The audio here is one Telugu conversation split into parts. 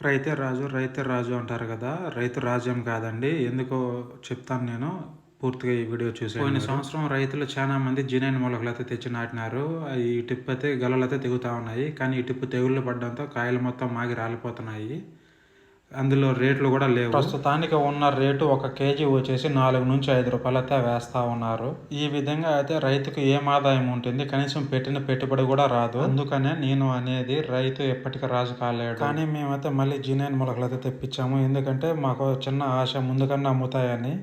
రైతే రాజు, రైతే రాజు అంటారు కదా! రైతు రాజ్యం కాదండి. ఎందుకో చెప్తాను నేను. పూర్తిగా ఈ వీడియో చూసేయండి. పోయిన సంవత్సరం రైతులు చాలా మంది జినైన్ మొలకలైతే తెచ్చి నాటినారు. ఈ టిప్ అయితే గెలలైతే తెగుతా ఉన్నాయి. కానీ ఈ టిప్ తెగుళ్ళు పడడంతో కాయలు మొత్తం మాగి రాలిపోతున్నాయి. అందులో రేట్లు కూడా లేవు. ప్రస్తుతానికి ఉన్న రేటు ఒక కేజీ వచ్చేసి 4 నుంచి 5 రూపాయలు అయితే వేస్తూ ఉన్నారు. ఈ విధంగా అయితే రైతుకు ఏం ఆదాయం ఉంటుంది? కనీసం పెట్టిన పెట్టుబడి కూడా రాదు. అందుకనే నేను అనేది రైతు ఎప్పటికీ రాజు కాలేడు. కానీ మేమైతే మళ్ళీ జినైన్ మొలకలు అయితే తెప్పించాము. ఎందుకంటే మాకు చిన్న ఆశ ముందుకన్నా అమ్ముతాయని.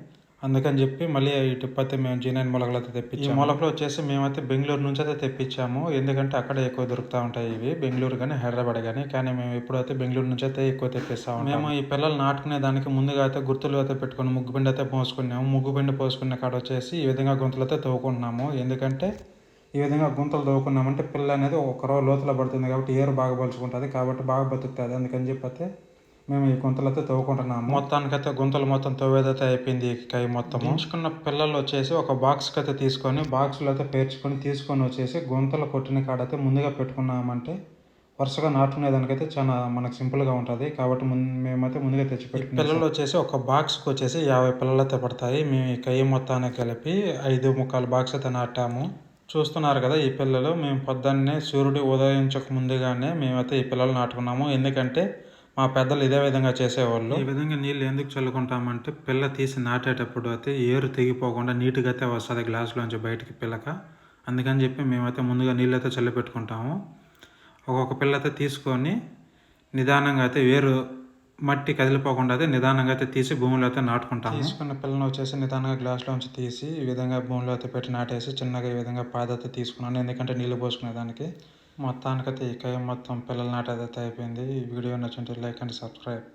అందుకని చెప్పి మళ్ళీ ఈ టిప్ అయితే మేము జినైన్ మొలకలు అయితే తెప్పించాము. ఈ మొలకలు వచ్చేసి మేమైతే బెంగళూరు నుంచి అయితే తెప్పించాము. ఎందుకంటే అక్కడ ఎక్కువ దొరుకుతూ ఉంటాయి ఇవి, బెంగళూరు కానీ హైదరాబాద్ కానీ. కానీ మేము ఎప్పుడైతే బెంగళూరు నుంచి అయితే ఎక్కువ తెప్పిస్తాము. మేము ఈ పిల్లలు నాటుకునే దానికి ముందుగా అయితే గుర్తులు అయితే పెట్టుకుని ముగ్గు పిండి అయితే పోసుకున్నాము. ముగ్గు పిండి పోసుకునే కాడ వచ్చేసి ఈ విధంగా గుంతలు అయితే తవ్వుకుంటున్నాము. ఎందుకంటే ఈ విధంగా గుంతలు తవ్వుకున్నామంటే పిల్ల అనేది ఒక రో లోతులో పడుతుంది కాబట్టి ఏరు బాగా పలుచుకుంటుంది కాబట్టి బాగా బతుకుతుంది. అందుకని చెప్పి అయితే మేము ఈ గుంతలైతే తవ్వుకుంటున్నాము. మొత్తానికైతే గుంతలు మొత్తం తవ్వేదైతే అయిపోయింది. ఈ కాయ మొత్తం ఉంచుకున్న పిల్లలు వచ్చేసి ఒక బాక్స్కి అయితే తీసుకొని బాక్స్లో అయితే పేర్చుకొని తీసుకొని వచ్చేసి గుంతలు కొట్టిన కాడైతే ముందుగా పెట్టుకున్నామంటే వరుసగా నాటుకునేదానికైతే చాలా మనకు సింపుల్గా ఉంటుంది. కాబట్టి మేమైతే ముందుగా తెచ్చి పెట్టుకున్నాం. పిల్లలు వచ్చేసి ఒక బాక్స్కి వచ్చేసి 50 పిల్లలు అయితే పడతాయి. మేము ఈ కాయ మొత్తాన్ని కలిపి 5.25 బాక్స్ అయితే నాటాము. చూస్తున్నారు కదా ఈ పిల్లలు. మేము పొద్దున్నే సూర్యుడు ఉదయించక ముందుగానే మేమైతే ఈ పిల్లలు నాటుకున్నాము. ఎందుకంటే మా పెద్దలు ఇదే విధంగా చేసేవాళ్ళు. ఈ విధంగా నీళ్ళు ఎందుకు చల్లుకుంటామంటే పిల్ల తీసి నాటేటప్పుడు అయితే ఏరు తెగిపోకుండా నీట్గా అయితే వస్తుంది గ్లాసులోంచి బయటికి పిల్లక. అందుకని చెప్పి మేమైతే ముందుగా నీళ్ళు అయితే చల్లి పెట్టుకుంటాము. ఒక్కొక్క పిల్ల అయితే తీసుకొని నిదానంగా అయితే వేరు మట్టి కదిలిపోకుండా అయితే నిదానంగా అయితే తీసి భూమిలో అయితే నాటుకుంటాము. తీసుకున్న పిల్లను వచ్చేసి నిదానంగా గ్లాసులోంచి తీసి ఈ విధంగా భూమిలో అయితే పెట్టి నాటేసి చిన్నగా ఈ విధంగా పాదైతే తీసుకున్నాను. ఎందుకంటే నీళ్ళు పోసుకునే దానికి. మొత్తానికైతే ఈ కాయ మొత్తం పిల్లల నాటైతే అయిపోయింది. ఈ వీడియో నచ్చింటే లైక్ అండ్ సబ్స్క్రైబ్.